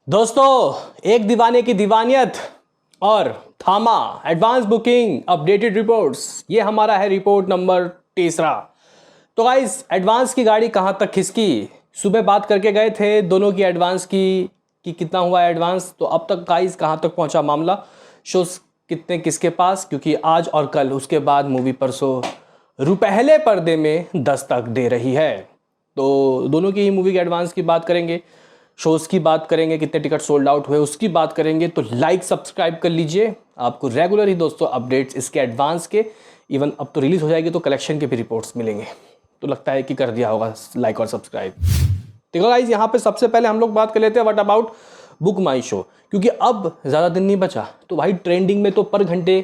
दोस्तों, एक दीवाने की दीवानियत और थामा एडवांस बुकिंग अपडेटेड रिपोर्ट्स, ये हमारा है रिपोर्ट नंबर तीसरा। तो गाइस, एडवांस की गाड़ी कहाँ तक खिसकी। सुबह बात करके गए थे दोनों की एडवांस की कि कितना हुआ है एडवांस। तो अब तक गाइस कहाँ तक पहुंचा मामला, शोज कितने किसके पास, क्योंकि आज और कल उसके बाद मूवी परसों रुपहले पर्दे में दस्तक दे रही है। तो दोनों की ही मूवी के एडवांस की बात करेंगे, शोज़ की बात करेंगे, कितने टिकट सोल्ड आउट हुए उसकी बात करेंगे। तो लाइक सब्सक्राइब कर लीजिए, आपको रेगुलर ही दोस्तों अपडेट्स इसके एडवांस के, इवन अब तो रिलीज़ हो जाएगी तो कलेक्शन के भी रिपोर्ट्स मिलेंगे। तो लगता है कि कर दिया होगा लाइक और सब्सक्राइब। देखो गाइज, यहाँ पे सबसे पहले हम लोग बात कर लेते हैं what about book my show, क्योंकि अब ज़्यादा दिन नहीं बचा। तो भाई ट्रेंडिंग में तो पर घंटे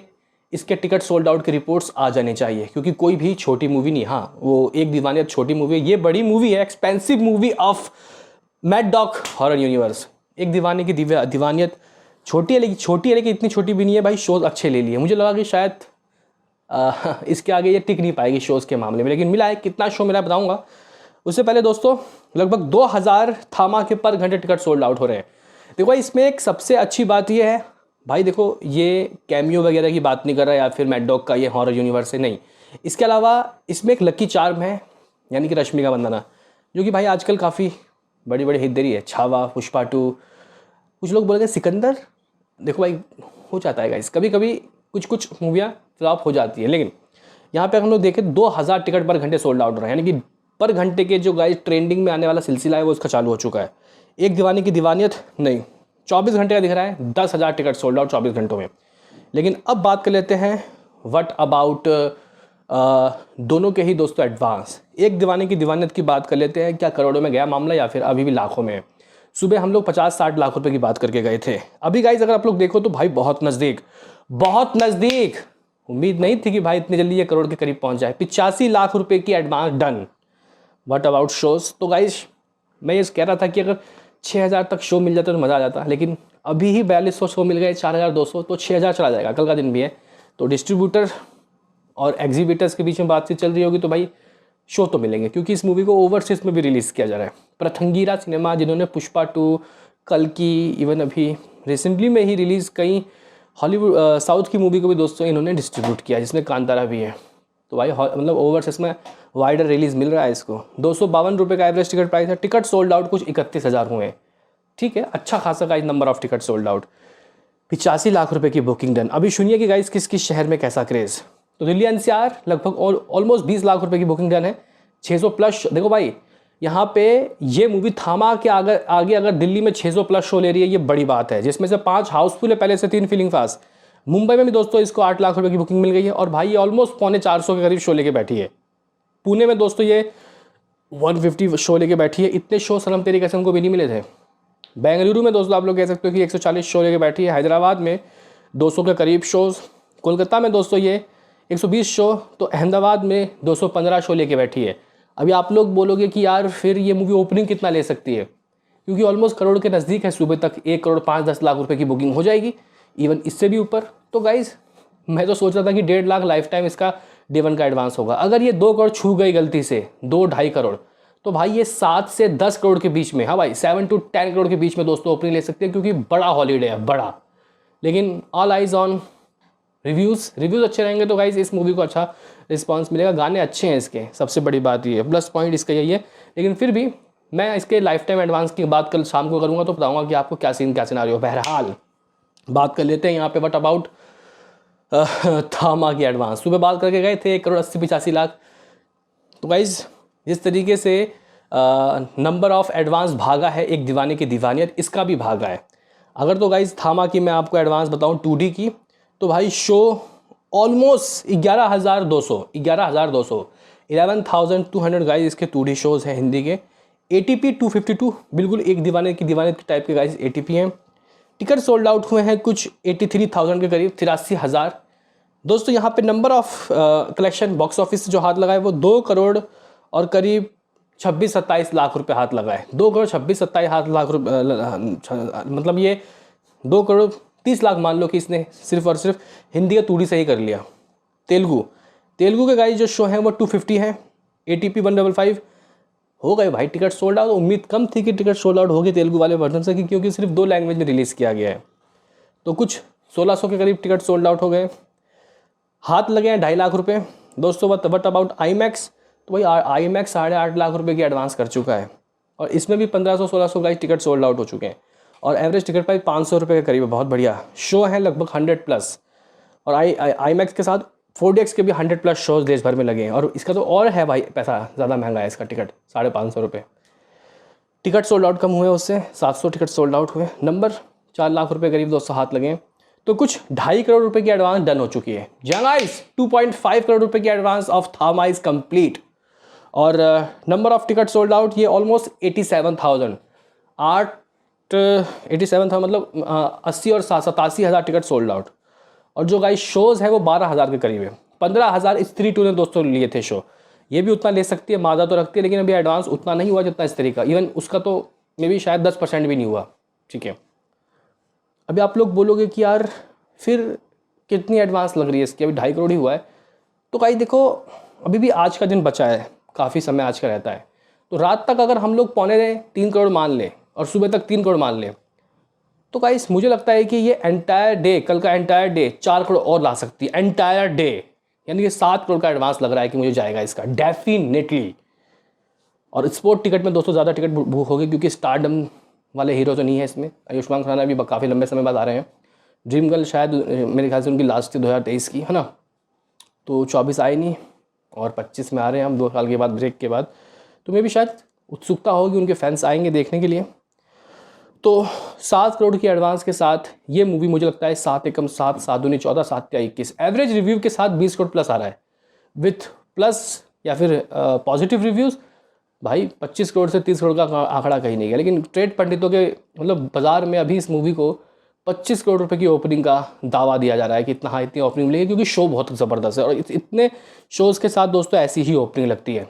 इसके टिकट सोल्ड आउट के रिपोर्ट्स आ जाने चाहिए, क्योंकि कोई भी छोटी मूवी नहीं। हाँ, वो एक दीवानियत छोटी मूवी है, ये बड़ी मूवी है, expensive movie of mad dog horror universe. एक दीवाने की दीवानियत छोटी है, लेकिन इतनी छोटी भी नहीं है भाई। शोज अच्छे ले लिए, मुझे लगा कि शायद इसके आगे ये टिक नहीं पाएगी शोज़ के मामले में, लेकिन मिला है। कितना शो मिला बताऊंगा। उससे पहले दोस्तों, लगभग 2000 थामा के पर घंटे टिकट सोल्ड आउट हो रहे हैं। देखो भाई, इसमें एक सबसे अच्छी बात ये है भाई, देखो ये कैमियो वगैरह की बात नहीं कर रहा या फिर मैड डॉग का ये हॉरर यूनिवर्स है, नहीं। इसके अलावा इसमें एक लकी चार्म है, यानी कि रश्मिका मंदाना, जो कि भाई आजकल काफ़ी बड़ी बड़ी हिट दे रही है। छावा, पुष्पा 2, कुछ लोग बोलेंगे सिकंदर। देखो भाई, हो जाता है गाइस, कभी कभी कुछ कुछ मूवियाँ फ्लॉप हो जाती है, लेकिन यहाँ पे हम लोग देखें 2000 टिकट पर घंटे सोल्ड आउट हो रहे हैं, यानी कि पर घंटे के जो गाइस ट्रेंडिंग में आने वाला सिलसिला है वो उसका चालू हो चुका है। एक दीवाने की दीवानियत नहीं, 24 घंटे का दिख रहा है, 10,000 टिकट सोल्ड आउट 24 घंटों में। लेकिन अब बात कर लेते हैं व्हाट अबाउट दोनों के ही दोस्तों एडवांस। एक दीवाने की दीवानियत की बात कर लेते हैं, क्या करोड़ों में गया मामला या फिर अभी भी लाखों में। सुबह हम लोग 50-60 लाख रुपए की बात करके गए थे। अभी गाइज अगर आप लोग देखो तो भाई बहुत नज़दीक, बहुत नज़दीक। उम्मीद नहीं थी कि भाई इतनी जल्दी ये करोड़ के करीब पहुंच जाए। 85 लाख रुपए की advance done. What about shows. तो गाइज मैं ये कह रहा था कि अगर 6000 तक शो मिल जाता तो मज़ा आ जाता, लेकिन अभी ही 4200 शो मिल गए, 4200, तो 6000 चला जाएगा, कल का दिन भी है। तो डिस्ट्रीब्यूटर और एग्जीबिटर्स के बीच में बातचीत चल रही होगी, तो भाई शो तो मिलेंगे, क्योंकि इस मूवी को ओवरसीज में भी रिलीज़ किया जा रहा है। प्रथंगीरा सिनेमा, जिन्होंने पुष्पा 2, कल की, इवन अभी रिसेंटली में ही रिलीज़ कई हॉलीवुड साउथ की मूवी को भी दोस्तों इन्होंने डिस्ट्रीब्यूट किया, जिसमें कांतारा भी है। तो भाई मतलब ओवरसीज में वाइडर रिलीज़ मिल रहा है इसको। 252 रुपये का एवरेज टिकट प्राइस है। टिकट सोल्ड आउट कुछ 31,000 हुए हैं, ठीक है, अच्छा खासा guys number of ticket sold out. 85 lakh रुपए की बुकिंग डन। अभी सुनिए कि गाइस किस किस शहर में कैसा क्रेज़। तो दिल्ली एनसीआर लगभग ऑलमोस्ट 20 लाख रुपए की बुकिंग डन है, 600 प्लस। देखो भाई, यहाँ पे ये मूवी थामा के आगे अगर दिल्ली में 600 प्लस शो ले रही है, ये बड़ी बात है, जिसमें से 5 हाउसफुल है पहले से, 3 फीलिंग फास्ट। मुंबई में भी दोस्तों इसको 8 लाख रुपए की बुकिंग मिल गई है, और भाई ये ऑलमोस्ट 450 के करीब शो लेके बैठी है। पुणे में दोस्तों ये 150 शो लेके बैठी है। इतने शो सनम तेरी कसम को भी नहीं मिले थे। बेंगलुरु में दोस्तों आप लोग कह सकते हो कि 140 शो लेके बैठी है। हैदराबाद में 200 के करीब शोज़। कोलकाता में दोस्तों ये 120 शो। तो अहमदाबाद में 215 शो लेके बैठी है। अभी आप लोग बोलोगे कि यार फिर ये मूवी ओपनिंग कितना ले सकती है, क्योंकि ऑलमोस्ट करोड़ के नज़दीक है। सुबह तक 1 करोड़ 5-10 लाख रुपए की बुकिंग हो जाएगी, इवन इससे भी ऊपर। तो गाइज मैं तो सोच रहा था कि 1.5 लाख लाइफ टाइम इसका डे 1 का एडवांस होगा। अगर ये 2 करोड़ छू गई गलती से, 2-2.5 करोड़, तो भाई ये 7 से 10 करोड़ के बीच में, हाँ भाई 7 to 10 करोड़ के बीच में दोस्तों ओपनिंग ले सकते हैं, क्योंकि बड़ा हॉलीडे है, बड़ा। लेकिन ऑल आइज ऑन रिव्यूज़ अच्छे रहेंगे तो गाइज इस मूवी को अच्छा रिस्पांस मिलेगा। गाने अच्छे हैं इसके, सबसे बड़ी बात ये है, प्लस पॉइंट इसका यही है। लेकिन फिर भी मैं इसके लाइफ टाइम एडवांस की बात कल शाम को करूँगा, तो बताऊँगा कि आपको क्या सीन क्या सिनारियो। बहरहाल बात कर लेते हैं यहाँ पे व्हाट अबाउट थामा की एडवांस। सुबह बात करके गए थे 1 करोड़ 80-85 लाख। तो गाइज जिस तरीके से नंबर ऑफ एडवांस भागा है एक दीवाने की दीवानियत, इसका भी भागा है। अगर तो गाइज थामा की मैं आपको एडवांस बताऊं 2D की, तो भाई शो ऑलमोस्ट 11,200 11,200 गाइज इसके 2D शोज़ हैं हिंदी के। ATP 252 बिल्कुल एक दीवाने की दीवानियत की टाइप के गाइज ATP हैं। टिकट सोल्ड आउट हुए हैं कुछ 83,000 के करीब, 83,000 दोस्तों। यहाँ पे number of collection box office से जो हाथ लगा है वो 2 करोड़ और करीब 26-27 लाख रुपए हाथ लगा है। 2 करोड़ 26-27 लाख रुपए, मतलब ये 2 करोड़ 30 लाख मान लो कि इसने सिर्फ और सिर्फ हिंदी का 2D से ही कर लिया। तेलुगु के गाइस जो शो हैं वो 250 हैं, ATP 155। हो गए भाई टिकट सोल्ड आउट। उम्मीद कम थी कि टिकट सोल्ड आउट होगी तेलुगु वाले वर्जन से, क्योंकि सिर्फ 2 लैंग्वेज में रिलीज़ किया गया है। तो कुछ 1600 के करीब टिकट सोल्ड आउट हो गए। हाथ लगे हैं 2.5 लाख रुपये दोस्तों। बट अबाउट IMAX, तो भाई IMAX 8.5 लाख रुपये की एडवांस कर चुका है, और इसमें भी 1500-1600 का टिकट सोल्ड आउट हो चुके हैं, और एवरेज टिकट प्राइस 500 रुपये के करीब है। बहुत बढ़िया शो है, लगभग 100+। और IMAX के साथ 4DX के भी 100+ शोज देश भर में लगे हैं, और इसका तो और है भाई पैसा ज़्यादा महंगा है इसका टिकट, 550 रुपये। टिकट सोल्ड आउट कम हुए, उससे 700 टिकट सोल्ड आउट हुए। नंबर 4 लाख रुपये करीब दोस्तों हाथ लगे। तो कुछ 2.5 करोड़ रुपए की एडवांस डन हो चुकी है। गाइस 2.5 करोड़ रुपए की एडवांस ऑफ थामा इज कंप्लीट, और number of ticket sold out ये ऑलमोस्ट 87,000 मतलब 80 और 87,000 टिकट सोल्ड आउट। और जो गाइस शोज़ है वो 12,000 के करीब है। 15,000 स्त्री टू ने दोस्तों लिए थे शो, ये भी उतना ले सकती है, मादा तो रखती है, लेकिन अभी एडवांस उतना नहीं हुआ जितना स्त्री का। इवन उसका तो मे भी शायद 10% भी नहीं हुआ। ठीक है, अभी आप लोग बोलोगे कि यार फिर कितनी एडवांस लग रही है इसकी, अभी 2.5 करोड़ ही हुआ है। तो गाइस देखो, अभी भी आज का दिन बचा है, काफ़ी समय आज का रहता है। तो रात तक अगर हम लोग 2.75-3 करोड़ मान लें, और सुबह तक 3 करोड़ मान लें, तो गाइस मुझे लगता है कि ये एंटायर डे, कल का एंटायर डे 4 करोड़ और ला सकती है। एंटायर डे यानी कि 7 करोड़ का एडवांस लग रहा है कि मुझे जाएगा इसका डेफिनेटली। और स्पोर्ट टिकट में दोस्तों ज़्यादा टिकट बुक होगी, क्योंकि स्टारडम वाले हीरो तो नहीं है इसमें। आयुष्मान खुराना भी काफ़ी लंबे समय बाद आ रहे हैं। ड्रीम गर्ल शायद मेरे ख्याल से उनकी लास्ट थी 2023 की, है ना, तो 24 आए नहीं, और 25 में आ रहे हैं हम 2 साल के बाद, ब्रेक के बाद। तो मे भी शायद उत्सुकता होगी, उनके फैंस आएंगे देखने के लिए। तो 7 करोड़ की एडवांस के साथ ये मूवी मुझे लगता है 7 एकम 7, 7 दूनी 14, 7 या 21 एवरेज रिव्यू के साथ 20 करोड़ प्लस आ रहा है, विथ प्लस या फिर पॉजिटिव रिव्यूज़। भाई 25 करोड़ से 30 करोड़ का आंकड़ा कहीं नहीं गया, लेकिन ट्रेड पंडितों के मतलब बाजार में अभी इस मूवी को 25 करोड़ रुपए की ओपनिंग का दावा दिया जा रहा है कि इतनी ओपनिंग मिलेगी, क्योंकि शो बहुत ज़बरदस्त है। और इतने शोज़ के साथ दोस्तों ऐसी ही ओपनिंग लगती है।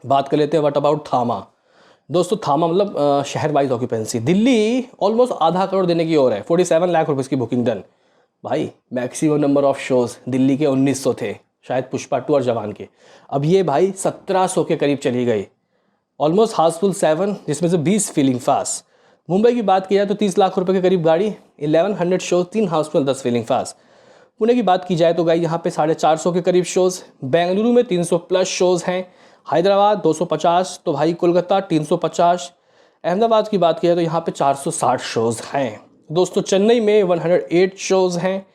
बात कर लेते हैं व्हाट अबाउट थामा। दोस्तों थामा मतलब शहर वाइज ऑक्यूपेंसी, दिल्ली ऑलमोस्ट आधा करोड़ देने की ओर है। 47 लाख रुपये की बुकिंग डन। भाई maximum number of shows Delhi के 1900 थे, शायद पुष्पा 2 और जवान के। अब ये भाई 1700 के करीब चली गई, ऑलमोस्ट हाउसफुल 7, जिसमें से 20 फीलिंग फास्ट। मुंबई की बात की जाए तो 30 लाख रुपए के करीब गाड़ी, 1100 shows, 3 Housefull, 10 feeling fast. Pune की बात की जाए तो गाई यहाँ पे 450 के करीब शोज़। बेंगलुरु में 300+ शोज़ हैं। हैदराबाद 250, तो भाई कोलकाता 350। अहमदाबाद की बात की जाए तो यहाँ पे 460 शोज़ हैं दोस्तों। चेन्नई में 108 शोज़ हैं।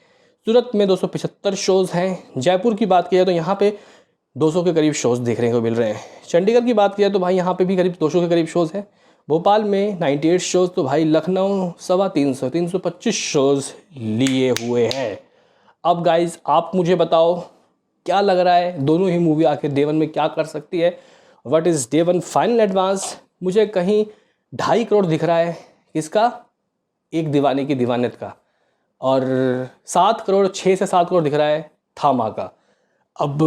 सूरत में 275 शोज़ हैं। जयपुर की बात की जाए तो यहाँ पे 200 के करीब शोज़ देखने को मिल रहे हैं। चंडीगढ़ की बात की जाए तो भाई यहाँ पे भी करीब 200 के करीब शोज़ हैं। भोपाल में 98 शोज़, तो भाई लखनऊ 325 325 शोज़ लिए हुए हैं। अब गाइज आप मुझे बताओ क्या लग रहा है, दोनों ही मूवी आखिर डे 1 में क्या कर सकती है। What is day 1 final advance? मुझे कहीं 2.5 करोड़ दिख रहा है, किसका? एक दीवाने की दीवानत का। और 7 करोड़, 6 से 7 करोड़ दिख रहा है थामा का। अब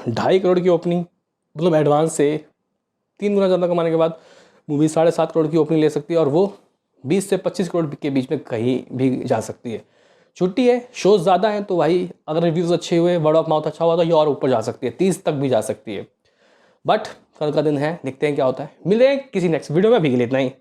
2.5 करोड़ की ओपनिंग मतलब एडवांस से 3 गुना ज़्यादा कमाने के बाद मूवी 7.5 करोड़ की ओपनिंग ले सकती है, और वो 20 से 25 करोड़ के बीच में कहीं भी जा सकती है। छुट्टी है, शोज़ ज़्यादा हैं, तो भाई अगर रिव्यूज़ अच्छे हुए, वर्ड ऑफ माउथ अच्छा हुआ तो ये और ऊपर जा सकती है, 30 तक भी जा सकती है। बट कल का दिन है, देखते हैं क्या होता है। मिलते हैं किसी नेक्स्ट वीडियो में, अभी के लिए इतना ही।